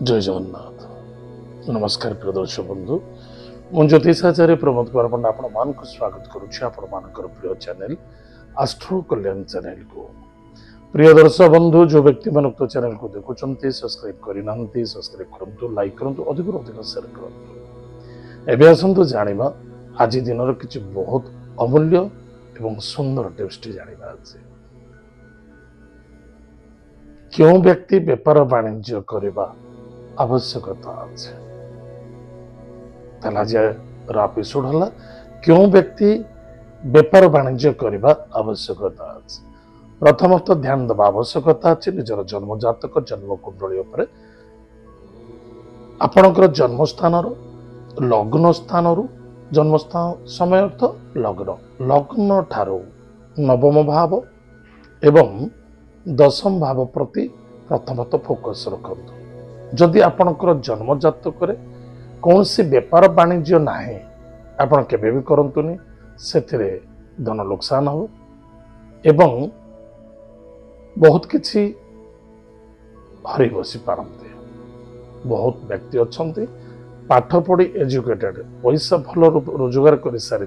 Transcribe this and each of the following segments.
जय जगन्नाथ। नमस्कार प्रिय दर्शक बंधु, मु ज्योतिषाचार्य प्रमोद कुमार पंडा आपण मान को स्वागत करुछि आपण मानकर प्रिय चैनल एस्ट्रो कल्याण चैनल को। प्रिय दर्शक बंधु, जो व्यक्ति मन उक्त चैनल को देखुचंती सब्सक्राइब करिनांती सब्सक्राइब करंतु, लाइक करंतु, अधिक अधिक शेयर करंतु। एबे आसंतु जानिबा आज दिनर किछि बहुत अमूल्य एवं सुंदर टिप्स जानिबा अछि। क्यों व्यक्ति व्यापार वाणिज्य करबा आवश्यकता अछि। आज एपिसोड हला क्यों व्यक्ति व्यापार वाणिज्य करबा आवश्यकता अछि। प्रथमत ध्यान देवा आवश्यकता अछि निजर जन्म जातक जन्म कुंडली उपरे आपणकर जन्म स्थान लग्न स्थान जन्म स्थान समय अर्थ लग्न ठारू नवम भाव एवं दशम भाव प्रति प्रथमत फोकस रखନ୍ତୁ। जदि आपणकर जन्म जातक कौन सी व्यापार वाणिज्य नाही आपण केबे भी करंतुनी, सेथिरे धन नुकसान हो एवं बहुत किछि हरि बसी पारंते। बहुत व्यक्ति अछंती पाठ पढ़ी एजुकेटेड पैसा भल रोजगार कर सारी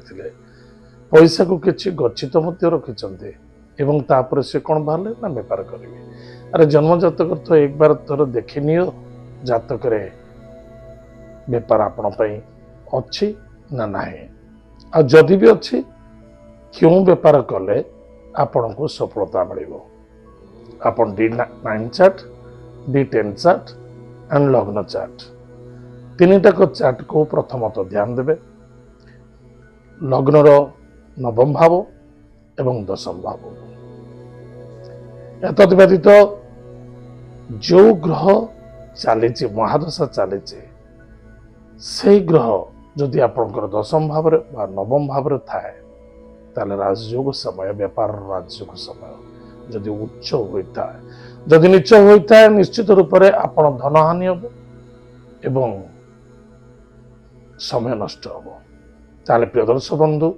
पैसा को किछि गच्छित मध्य रखिछंती एवं तापर से कौन बाहर ना व्यापार करेंगे। अरे जन्म जातक तो एक बार थोड़ा देखी नियो जातक व्यापार आपण अच्छी ना नाही, आ जदि भी अच्छी क्यों व्यापार कले आपण को सफलता मिलिबो। आपण D9 chart, D10 chart and लग्न चार्ट तीनटाक चार्ट को प्रथमत ध्यान देवे। लग्नर नवम भाव एवं दशम भाव एतद व्यतीत जो ग्रह चली महादशा चली से ग्रह जदि आपंकर दशम भाव नवम भाव थाए ताले राजयोग समय व्यापार राजयोग समय जदि उच्च होता है जदि नीच होता है निश्चित रूप से आपण धन हानि हम एवं समय नष्ट हम। ताले प्रिय दर्शक बंधु,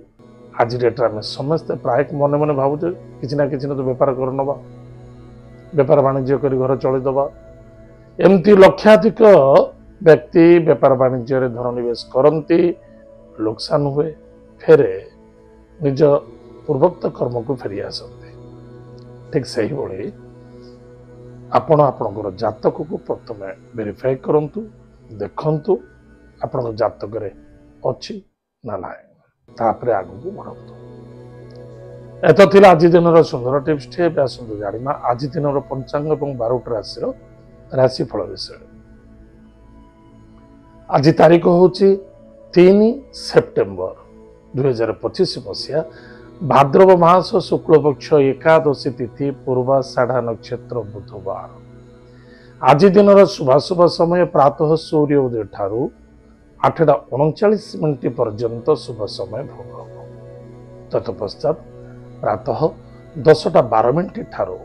आज डेट में समस्ते प्राय मन मन भावुचे किसी ना किसी तो व्यापार कर नवा व्यापार वाणिज्य कर घर चलदबा एमती लक्षाधिक व्यक्ति व्यापार वाणिज्य धन निवेश करती नुकसान हुए फेरे निज पूर्वोक्त कर्म को फेरी आसती। ठीक से ही भाई आपण आपणकर जातक को प्रथम वेरीफाई करंतु, देखंतु आपण जातक अच्छी ना ना तापरे आगु बढ़ंतु। एत थिला आज दिन सुंदर टिप्स टे आसंतु जानिमा आज दिन पंचांग और 12 राशि राशिफल विषय। आज तारीख हूँ 3 सेप्टेम्बर 2025 मसीहा भाद्रव मास शुक्ल पक्ष एकादशी तिथि पूर्वाषाढ़ा नक्षत्र बुधवार। आज दिन शुभाशुभ समय प्रातः सूर्योदय ठारू 8:39 पर्यंत शुभ समय भोग। तत्पश्चात प्रातः 10:12 ठारू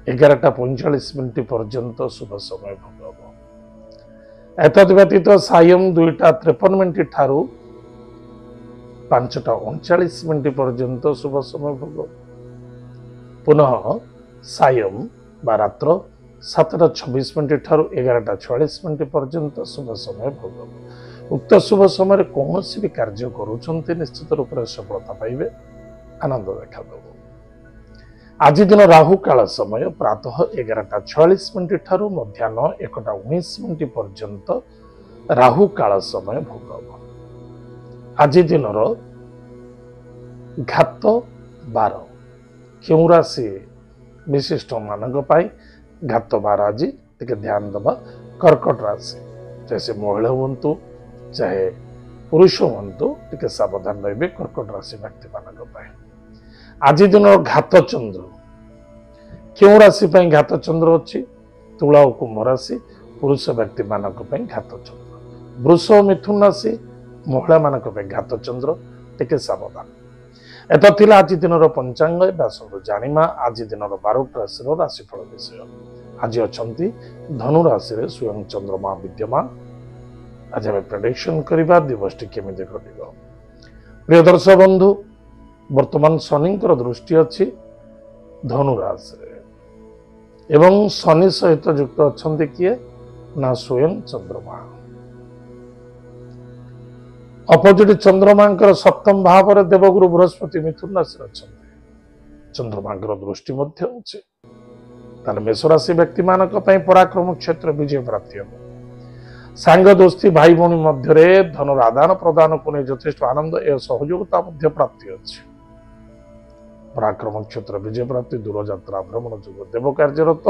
11:45 पर्यंत शुभ समय भोग। एतद व्यतीत सायं 2:53 ठारू 5:39 पर्यंत शुभ समय भोग। पुनः सायं बा रात्र 7:26 ठारू 11:46 पर्यंत शुभ समय भोग। उक्त शुभ समय कौन भी कार्य करुछन्ते निश्चित रूप से सफलता पाइबे, आनंद देखा देव। आज दिन राहु काल समय प्रातः 11:46 ठारू मध्याह्न 1:19 पर्यंत राहु काल समय भोग। आज दिन घात 12 क्यों राशि विशिष्ट मानक घात 12 आज टे ध्यान दबा। कर्कट राशि जैसे महिला हूँ चाहे पुरुष हूँ टे सावधान रहिए कर्कट राशि व्यक्ति मानक। आज दिन घात चंद्र क्यों राशि घात चंद्र अच्छी तुला और कुंभ राशि पुरुष व्यक्ति मानक घात चंद्र। वृष मिथुन राशि महिला मानक घात चंद्र टे सावधान। एत थिला आज दिन पंचांग आसंतु जानिमा आज दिन 12 राशि राशिफल विषय। आज अछंती धनु राशि स्वयं चंद्रमा विद्यमान। आज आम प्रेडिक्शन करबा दिवसटी केमिति घटिबो। प्रिय दर्शक बंधु, वर्तमान शनिंकर दृष्टि अच्छी धनु राशि एवं शनि सहित युक्त अच्छा किए ना स्वयं चंद्रमा। अपोजिट चंद्रमा सप्तम भाव देवगुरु बृहस्पति मिथुन राशि अच्छा चंद्रमा दृष्टि मेष राशि व्यक्ति मान पराक्रम क्षेत्र विजय प्राप्ति हम सांग दोस्ती भाई भौणी मध्य धनर आदान प्रदान को नहीं यथेष आनंद एवं सहयोगिता प्राप्ति अच्छी पराक्रम क्षेत्र विजय प्राप्ति दूरयात्रा भ्रमण जो देव कार्यरत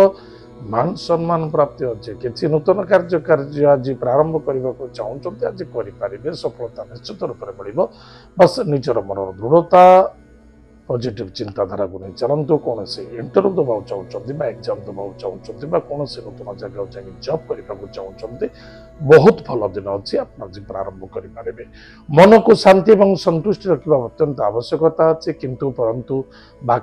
मान सम्मान प्राप्ति अच्छे किसी नूतन कार्य आज प्रारंभ करने को चाहते आज करें सफलता निश्चित रूप से मिल बस निजर मन दृढ़ता पॉजिटिव चिंताधारा को नहीं चलतु कौन से इंटरव्यू दबा चाहते एग्जाम दबा चाहते कौन से नूतन जगह जाए जॉब करने को चाहते बहुत भल दिन अच्छी आप प्रारंभ करें मन को शांति और संतुष्टि रखा अत्यंत आवश्यकता अच्छी किंतु परंतु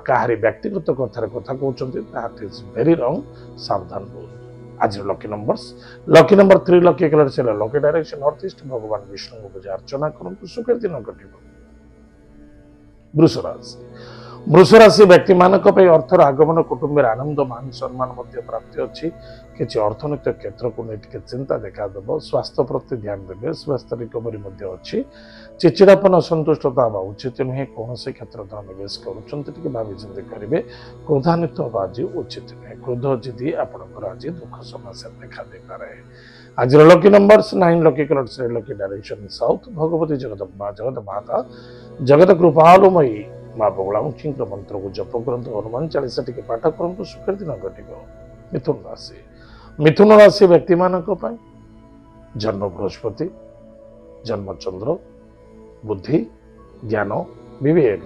कहारी व्यक्तिगत कथा कहते इज वेरी रंग सावधान रोज। आज लकी नंबर 3 लकी कलर से लकी डायरेक्शन नॉर्थ ईस्ट भगवान विष्णु को पूजा अर्चना करूँ सुखर दिन घट। वृष राशि व्यक्ति मानक अर्थर आगमन कुटुंब आनंद मान सम्मान प्राप्ति अच्छी किसी अर्थनैतिक क्षेत्र को नहीं चिंता देखा स्वास्थ्य प्रति ध्यान देवे स्वास्थ्य रिकवरी अच्छी चिचिड़ापन असंतुष्टता उचित नुहे कौन से क्षेत्र निवेश करें भाई करेंगे क्रोधान्वित हवा आज उचित नुहे क्रोध जिदी आपंकर आज दुख समस्या देखा दे पारे। आज lucky number 9 lucky colour lucky direction south Bhagwati जगत माता जगत कृपालुमयी माँ बगुलामुखी मंत्र को जप करंतु हनुमान चालीसा टी पाठ करंतु सुखर दिन घट। मिथुन राशि व्यक्ति मानक जन्म बृहस्पति जन्म चंद्र बुद्धि ज्ञान विवेक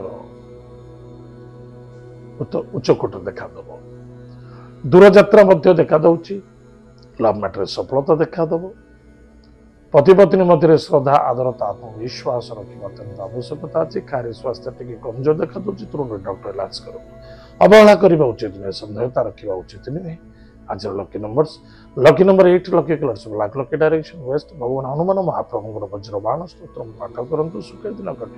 उच्चकोट देखा दब दूरयात्रा देखा दौची लव मैटर सफलता देखा दब पति पत्नी मध्य श्रद्धा आदरता आत्मविश्वास रखा अत्यंत आवश्यकता अच्छी कार्य स्वास्थ्य टी कमजोर देखा दूसरी तुरंत डॉक्टर इलाज करूँ अवहेला करने उचित नुहे संदेहता रखा उचित नुहे। आज lucky number 8 lucky colours black lucky direction waste भगवान हनुमान महाप्रभु वज्रबाण स्तोत्र पाठ करूँ सुखर दिन घट।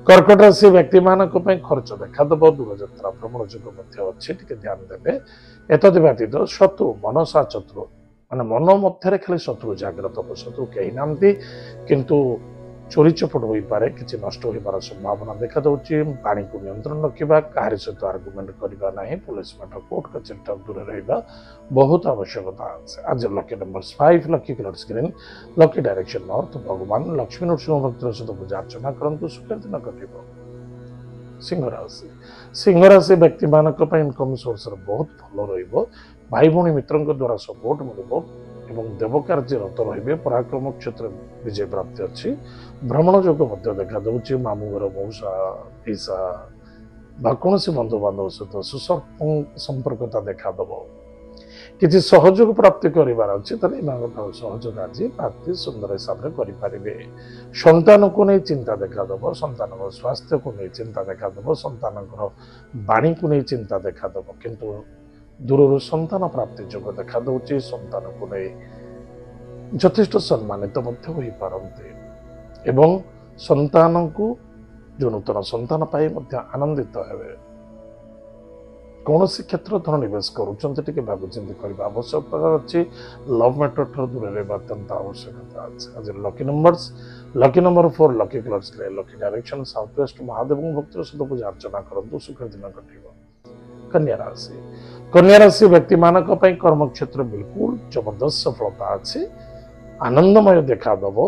कर्कट राशि व्यक्ति मानक खर्च देखा दब दूरयात्रा भ्रमण जोग अच्छे ध्यान देवे एतद व्यतीत शत्रु मनसा शत्रु माने मन मध्य खाली शत्रु जाग्रत शत्रु कहीं ना किंतु चोरी चपट हो पारे किसी नष्ट हो पार संभावना देखा दूसरी पानी को नियंत्रण रखा कहारी सहित आर्गुमेंट करना ना पुलिस मैटर कोर्ट कचेरी दूर रहा बहुत आवश्यकता है। आज lucky number 5 lucky colour green lucky direction north भगवान लक्ष्मी नरसिंह भक्त सहित पूजा अर्चना करूँ सुखर दिन घट। सिंह राशि व्यक्ति मानक इनकम सोर्स बहुत भल भाई भौणी मित्रों द्वारा सपोर्ट मिल देव कार्यरत रे पराक्रम क्षेत्र विजय प्राप्ति अच्छी भ्रमण जोग देखा दूसरी मामू घर मौसा पीसा कौन से बंधुबांधव सहित सुसंपर्कता देखा दब किसी सहयोग प्राप्ति करार अच्छी सहयोग आज प्राप्ति सुंदर हिसाब से करें। संतान को नहीं चिंता देखा दब संतान स्वास्थ्य को नहीं चिंता देखा दब संतान वाणी को नहीं चिंता देखा दब किंतु दूर संतान प्राप्ति जोग देखा दूसरी संतान को नहीं यथेष्ट सम्मानित पारते एवं संतान को जो नूतन संतान पाई आनंदित हे कौन से क्षेत्र धन निवेश करुँचे भावचिंत करने आवश्यकता अच्छी लव मैटर ठूर दूर रहा अत्यंत आवश्यकता अच्छे। आज lucky number 4 lucky colours lucky direction south west Mahadev भक्त सहित पूजा अर्चना करूँ सुखर दिन घट। कन्या राशि व्यक्ति मानक कर्म क्षेत्र बिल्कुल जबरदस्त सफलता अच्छी आनंदमय देखा दब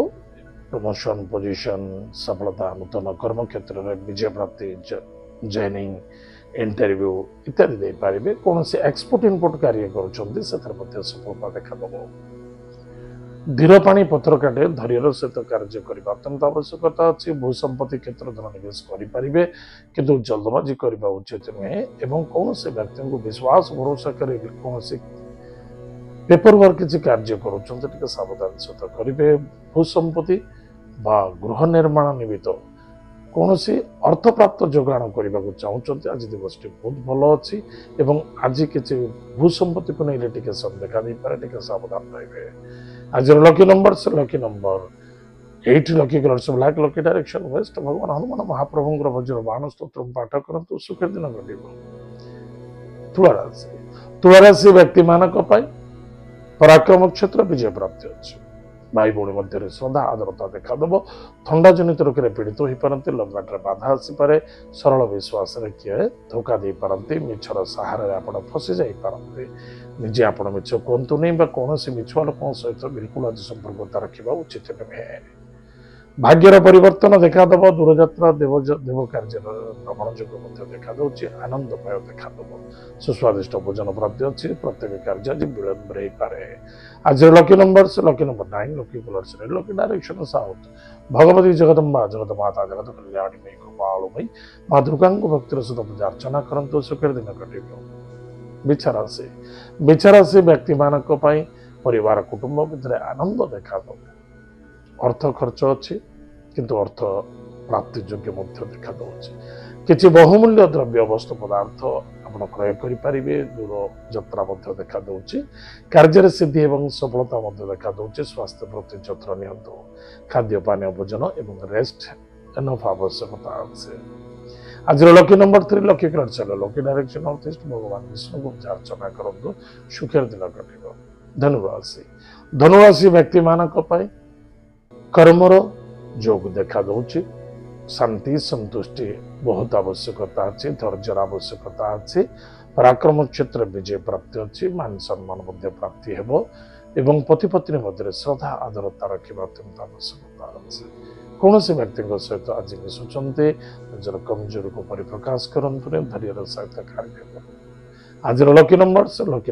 प्रमोशन पोजिशन सफलता नूतन कर्म क्षेत्र में विजय प्राप्ति जॉइनिंग इंटरव्यू इत्यादि दे पारे कौन से एक्सपोर्ट इनपोर्ट कार्य करुँच सफलता देखा दब धीर पानी पथर काटे धैर्य सहित कार्य करने अत्यंत आवश्यकता अच्छी भूसंपत्ति क्षेत्र धन निवेश करेंगे किंतु जल्दबाजी करने उचित नुहे एवं कौन से व्यक्ति को विश्वास भरोसा कर कौन से पेपर वर्क किसी कार्य करुँचे सावधान सहित करेंगे भूसंपत्ति गृह निर्माण निमित्त कौन से अर्थ प्राप्त जोगाण करने को चाहते आज दिवस बहुत भल अच्छी आज किसी भूसंपत्ति को नहीं लिटिगेशन देखा दे पारे सावधान रहे। आज lucky number 8 lucky colours black lucky direction waste भगवान हनुमान महाप्रभु वज्रबाण स्तोत्र पाठ करूँ सुखर दिन घट। ତୁଳା ରାଶି ତୁଳା ରାଶି ବ୍ୟକ୍ତିମାନଙ୍କ ପାଇଁ ପରାକ୍ରମ କ୍ଷେତ୍ର ବିଜୟ ପ୍ରାପ୍ତି ଅଛି। ଭାଇ ଭଉଣୀ ମଧ୍ୟରେ ଶ୍ରଦ୍ଧା ଆଦରତା ଦେଖାଦେବ। ଥଣ୍ଡା ଜନିତ ରୋଗରେ ପୀଡ଼ିତ ହୋଇପାରନ୍ତି। ଲଭ୍ ମ୍ୟାଟରେ ବାଧା ଆସିପାରେ। ସରଳ ବିଶ୍ୱାସରେ କିଏ ଧୋକା ଦେଇପାରନ୍ତି। ମିଛର ସାହାରାରେ ଆପଣ ଫସି ଯାଇପାରନ୍ତି। ନିଜେ ଆପଣ ମିଛ କୁହନ୍ତୁନି ବା କୌଣସି ମିଛୁଆ ଲୋକଙ୍କ ସହିତ ବିଲକୁଲ ଆଜି ସମ୍ପର୍କତା ରଖିବା ଉଚିତ ନୁହେଁ। ଭାଗ୍ୟର ପରିବର୍ତ୍ତନ ଦେଖାଦେବ। ଦୂରଯାତ୍ରା ଦେବ କାର୍ଯ୍ୟର ଭ୍ରମଣ ଯୋଗ ମଧ୍ୟ ଦେଖାଦେଉଛି। ଆନନ୍ଦମୟ ଦେଖାଦେବ। ସୁସ୍ୱାଦିଷ୍ଟ ଭୋଜନ ପ୍ରାପ୍ତି ଅଛି। ପ୍ରତ୍ୟେକ କାର୍ଯ୍ୟ ଆଜି ବିଳମ୍ବରେ ହେଇପାରେ। ଆଜିର lucky numbers lucky number 9 lucky colours red lucky direction south. Bhagavati Jagadamba ଜଗତ ମାତା ଜଗତ କଲ୍ୟାଣୀ କୃପାଳୁମୟୀ ମା ଦୁର୍ଗାଙ୍କୁ ଭକ୍ତିର ସହିତ ପୂଜା ଅର୍ଚ୍ଚନା କରନ୍ତୁ। ସୁଖର ଦିନ କଟିବ। ବିଛା ରାଶି ବ୍ୟକ୍ତିମାନଙ୍କ ପାଇଁ ପରିବାର କୁଟୁମ୍ବ ଭିତରେ ଆନନ୍ଦ ଦେଖାଦେବ। ଅର୍ଥ ଖର୍ଚ୍ଚ ଅଛି କିନ୍ତୁ ଅର୍ଥ ପ୍ରାପ୍ତି ଯୋଗ୍ୟ ମଧ୍ୟ ଦେଖାଦେଉଛି। କିଛି ବହୁମୂଲ୍ୟ ଦ୍ରବ୍ୟ ବସ୍ତୁ ପଦାର୍ଥ ଆପଣ କ୍ରୟ କରିପାରିବେ। ଦୂର ଯାତ୍ରା ମଧ୍ୟ ଦେଖାଦେଉଛି। କାର୍ଯ୍ୟରେ ସିଦ୍ଧି ଏବଂ ସଫଳତା ମଧ୍ୟ ଦେଖାଦେଉଛି। ସ୍ୱାସ୍ଥ୍ୟ ପ୍ରତି ଯତ୍ନ ନିଅନ୍ତୁ। ଖାଦ୍ୟ ପାନୀୟ ଭୋଜନ ଏବଂ ରେଷ୍ଟ ଏନଫ୍ ଆବଶ୍ୟକତା ଅଛି। ଆଜିର ଲକି ନମ୍ବର 3 ଲକି କଲର୍ ଚାଲ ଲକି ଡାଇରେକ୍ସନ ନର୍ଥ ଇଷ୍ଟ। ଭଗବାନ ବିଷ୍ଣୁଙ୍କୁ ପୂଜା ଅର୍ଚ୍ଚନା କରନ୍ତୁ। ସୁଖର ଦିନ କଟିବ। ଧନୁରାଶି ବ୍ୟକ୍ତିମାନଙ୍କ ପାଇଁ କର୍ମର ଯୋଗ ଦେଖାଦେଉଛି। ଶାନ୍ତି ସନ୍ତୁଷ୍ଟି ବହୁତ ଆବଶ୍ୟକତା ଅଛି। ଧୈର୍ଯ୍ୟର ଆବଶ୍ୟକତା ଅଛି। ପରାକ୍ରମ କ୍ଷେତ୍ରରେ ବିଜୟ ପ୍ରାପ୍ତି ଅଛି। ମାନ ସମ୍ମାନ ମଧ୍ୟ ପ୍ରାପ୍ତି ହେବ ଏବଂ ପତି ପତ୍ନୀ ମଧ୍ୟରେ ଶ୍ରଦ୍ଧା ଆଦରତା ରଖିବା ଅତ୍ୟନ୍ତ ଆବଶ୍ୟକତା ଅଛି। କୌଣସି ବ୍ୟକ୍ତିଙ୍କ ସହିତ ଆଜି ମିଶୁଛନ୍ତି ନିଜର କମଜୋରିକୁ ପରିପ୍ରକାଶ କରନ୍ତୁନି। ଧୈର୍ଯ୍ୟର ସହିତ କାର୍ଯ୍ୟ କରନ୍ତୁ। ଆଜିର lucky number 6 lucky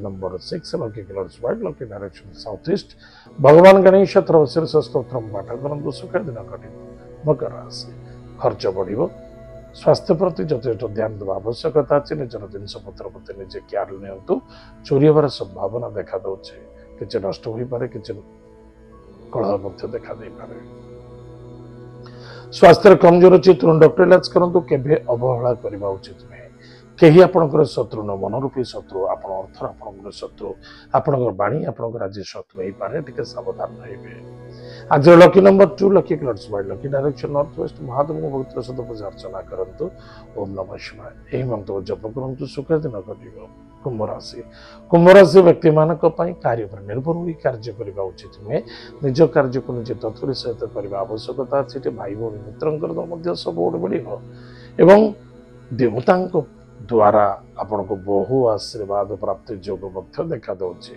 colours white lucky direction south east. ଭଗବାନ ଗଣେଶ ଶୀର୍ଷ ସ୍ତୋତ୍ର ପାଠ କରନ୍ତୁ। ସୁଖର ଦିନ କଟିବ। ମକର ରାଶି ଖର୍ଚ୍ଚ ବଢ଼ିବ। ସ୍ୱାସ୍ଥ୍ୟ ପ୍ରତି ଯଥେଷ୍ଟ ଧ୍ୟାନ ଦେବା ଆବଶ୍ୟକତା ଅଛି। ନିଜର ଜିନିଷପତ୍ର ପ୍ରତି ନିଜେ କେୟାର ନିଅନ୍ତୁ। ଚୋରି ହେବାର ସମ୍ଭାବନା ଦେଖାଦେଉଛି। କିଛି ନଷ୍ଟ ହୋଇପାରେ। କିଛି କଳହ ମଧ୍ୟ ଦେଖାଦେଇପାରେ। ସ୍ୱାସ୍ଥ୍ୟରେ କମଜୋର ଅଛି। ତୁରନ୍ତ ଡକ୍ଟର ଇଲାଜ କରନ୍ତୁ। କେବେ ଅବହେଳା କରିବା ଉଚିତ ନୁହେଁ। କେହି ଆପଣଙ୍କର ଶତ୍ରୁ ନ ମନୋରୂପୀ ଶତ୍ରୁ। ଆପଣ ଅର୍ଥର ଆପଣଙ୍କର ଶତ୍ରୁ। ଆପଣଙ୍କର ବାଣୀ ଆପଣଙ୍କର ଆଜି ଶତ୍ରୁ ହେଇପାରେ। ଟିକେ ସାବଧାନ ରହିବେ। ଆଜିର lucky number 2 lucky colours white lucky direction north west. ମହାଦେବଙ୍କ ଭକ୍ତିର ସହିତ ପୂଜା ଅର୍ଚ୍ଚନା କରନ୍ତୁ। ଓମ୍ ନମଃ ଶିବାୟ ଏହି ମନ୍ତ୍ର ଜପ କରନ୍ତୁ। ସୁଖର ଦିନ କଟିବ। କୁମ୍ଭ ରାଶି ବ୍ୟକ୍ତିମାନଙ୍କ ପାଇଁ କାର୍ଯ୍ୟ ଉପରେ ନିର୍ଭର ହୋଇ କାର୍ଯ୍ୟ କରିବା ଉଚିତ ନୁହେଁ। ନିଜ କାର୍ଯ୍ୟକୁ ନିଜେ ତତ୍ପର ସହିତ କରିବା ଆବଶ୍ୟକତା ଅଛି। ଏଠି ଭାଇ ଭଉଣୀ ମିତ୍ରଙ୍କର ମଧ୍ୟ ସପୋର୍ଟ ମିଳିବ ଏବଂ ଦେବତାଙ୍କ ଦ୍ୱାରା ଆପଣଙ୍କୁ ବହୁ ଆଶୀର୍ବାଦ ପ୍ରାପ୍ତି ଯୋଗ ମଧ୍ୟ ଦେଖାଦେଉଛି।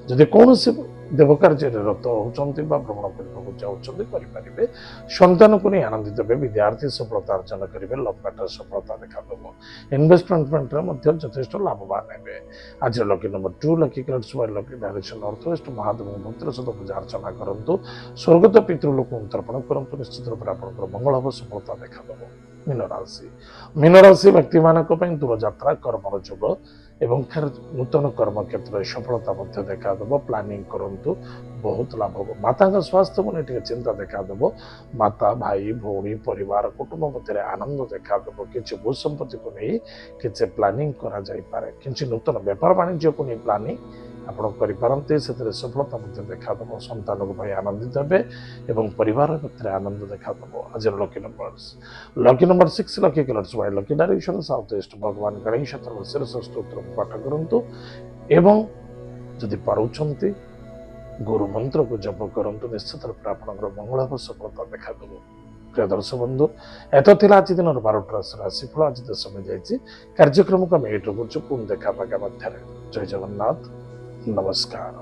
ଯଦି କୌଣସି ଦେବ କାର୍ଯ୍ୟରେ ରତ ହେଉଛନ୍ତି ବା ଭ୍ରମଣ କରିବାକୁ ଯାଉଛନ୍ତି କରିପାରିବେ। ସନ୍ତାନକୁ ନେଇ ଆନନ୍ଦିତ ହେବେ। ବିଦ୍ୟାର୍ଥୀ ସଫଳତା ଅର୍ଜନ କରିବେ। ଲଭ୍ ମ୍ୟାଟର ସଫଳତା ଦେଖାଦେବ। ଇନଭେଷ୍ଟମେଣ୍ଟରେ ମଧ୍ୟ ଯଥେଷ୍ଟ ଲାଭବାନ ହେବେ। ଆଜିର lucky number 2 lucky colours white lucky direction north west. ମହାଦେବଙ୍କ ଭକ୍ତିର ସହିତ ପୂଜା ଅର୍ଚ୍ଚନା କରନ୍ତୁ। ସ୍ୱର୍ଗତ ପିତୃଲୋକଙ୍କୁ ତର୍ପଣ କରନ୍ତୁ। ନିଶ୍ଚିତ ରୂପରେ ଆପଣଙ୍କର ମଙ୍ଗଳ ହେବ। ସଫଳତା ଦେଖାଦେବ। ମୀନ ରାଶି ବ୍ୟକ୍ତିମାନଙ୍କ ପାଇଁ ଦୂରଯାତ୍ରା କର୍ମର ଯୋଗ ଏବଂ ନୂତନ କର୍ମ କ୍ଷେତ୍ରରେ ସଫଳତା ମଧ୍ୟ ଦେଖାଦେବ। ପ୍ଲାନିଂ କରନ୍ତୁ। ବହୁତ ଲାଭ ହେବ। ମାତାଙ୍କ ସ୍ୱାସ୍ଥ୍ୟକୁ ନେଇ ଟିକେ ଚିନ୍ତା ଦେଖାଦେବ। ମାତା ଭାଇ ଭଉଣୀ ପରିବାର କୁଟୁମ୍ବ ମଧ୍ୟରେ ଆନନ୍ଦ ଦେଖାଦେବ। କିଛି ଭୂ ସମ୍ପତ୍ତିକୁ ନେଇ କିଛି ପ୍ଲାନିଂ କରାଯାଇପାରେ। କିଛି ନୂତନ ବେପାର ବାଣିଜ୍ୟକୁ ନେଇ ପ୍ଲାନିଂ ଆପଣ କରିପାରନ୍ତି। ସେଥିରେ ସଫଳତା ମଧ୍ୟ ଦେଖାଦେବ। ସନ୍ତାନକୁ ଭାଇ ଆନନ୍ଦିତ ହେବେ ଏବଂ ପରିବାର ଭିତରେ ଆନନ୍ଦ ଦେଖାଦେବ। ଆଜିର lucky number 6 lucky colours white lucky direction south east. ଭଗବାନ ଗଣେଶ ଶୀର୍ଷ ସ୍ତୋତ୍ର ପାଠ କରନ୍ତୁ ଏବଂ ଯଦି ପାରୁଛନ୍ତି ଗୁରୁ ମନ୍ତ୍ରକୁ ଜପ କରନ୍ତୁ। ନିଶ୍ଚିତ ରୂପରେ ଆପଣଙ୍କର ମଙ୍ଗଳ ହେବ। ସଫଳତା ଦେଖାଦେବ। ପ୍ରିୟ ଦର୍ଶକ ବନ୍ଧୁ, ଏତ ଥିଲା ଆଜି ଦିନର 12ଟା ରାଶିଫଳ। ଆଜି ତ ସମୟ ଯାଇଛି। କାର୍ଯ୍ୟକ୍ରମକୁ ଆମେ ଏଇଠୁ କରୁଛୁ। ପୁଣି ଦେଖା ପାକା ମଧ୍ୟରେ। ଜୟ ଜଗନ୍ନାଥ। ନମସ୍କାର।